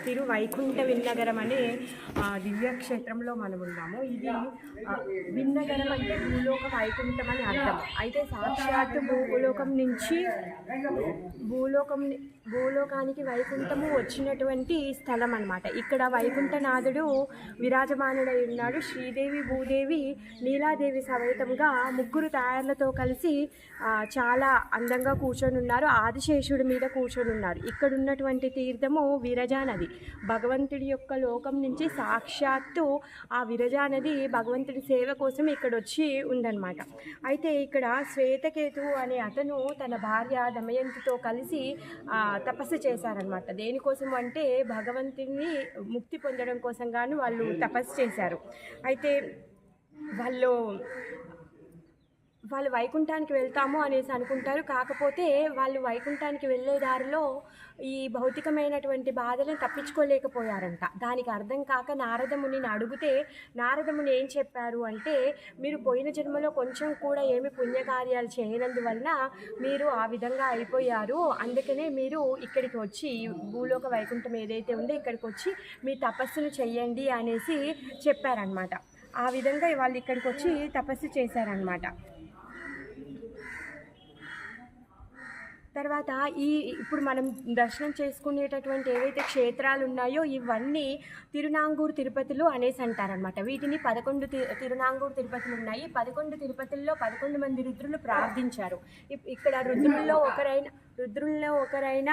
తిరువైకుంఠ విన్నగరం అనే దివ్యక్షేత్రంలో మనం ఉన్నాము. ఇది విన్నగరం అంటే భూలోక వైకుంఠం అని అర్థం. అయితే సాక్షాత్తు భూలోకం నుంచి భూలోకానికి వైకుంఠము వచ్చినటువంటి స్థలం అన్నమాట. ఇక్కడ వైకుంఠనాథుడు విరాజమానుడై ఉన్నాడు. శ్రీదేవి, భూదేవి, నీలాదేవి సమేతంగా ముగ్గురు తయారులతో కలిసి చాలా అందంగా కూర్చొని ఉన్నారు. ఆదిశేషుడి మీద కూర్చొని ఉన్నారు. ఇక్కడ ఉన్నటువంటి తీర్థము విరజా నది. భగవంతుడి యొక్క లోకం నుంచి సాక్షాత్తు ఆ విరజా నది భగవంతుడి సేవ కోసం ఇక్కడ వచ్చి ఉందన్నమాట. అయితే ఇక్కడ శ్వేతకేతు అనే అతను తన భార్య దమయంతితో కలిసి తపస్సు చేశారనమాట. దేనికోసం అంటే భగవంతుని ముక్తి పొందడం కోసం గాను వాళ్ళు తపస్సు చేశారు. అయితే వాళ్ళు వైకుంఠానికి వెళ్తాము అనేసి అనుకుంటారు. కాకపోతే వాళ్ళు వైకుంఠానికి వెళ్ళే దారిలో ఈ భౌతికమైనటువంటి బాధలను తప్పించుకోలేకపోయారంట. దానికి అర్థం కాక నారదమునిని అడిగితే నారదముని ఏం చెప్పారు అంటే, మీరు పోయిన జన్మలో కొంచెం కూడా ఏమి పుణ్యకార్యాలు చేయనందువలన మీరు ఆ విధంగా అయిపోయారు. అందుకనే మీరు ఇక్కడికి వచ్చి భూలోక వైకుంఠం ఏదైతే ఉందో ఇక్కడికి వచ్చి మీ తపస్సును చెయ్యండి అనేసి చెప్పారనమాట. ఆ విధంగా వాళ్ళు ఇక్కడికి వచ్చి తపస్సు చేశారనమాట. తర్వాత ఇప్పుడు మనం దర్శనం చేసుకునేటటువంటి ఏవైతే క్షేత్రాలు ఉన్నాయో ఇవన్నీ తిరునాంగూరు తిరుపతులు అనేసి అంటారనమాట. వీటిని 11 తిరునాంగూరు తిరుపతులు ఉన్నాయి. 11 తిరుపతుల్లో 11 మంది రుద్రులు ప్రార్థించారు. ఇక్కడ రుద్రుల్లో ఒకరైన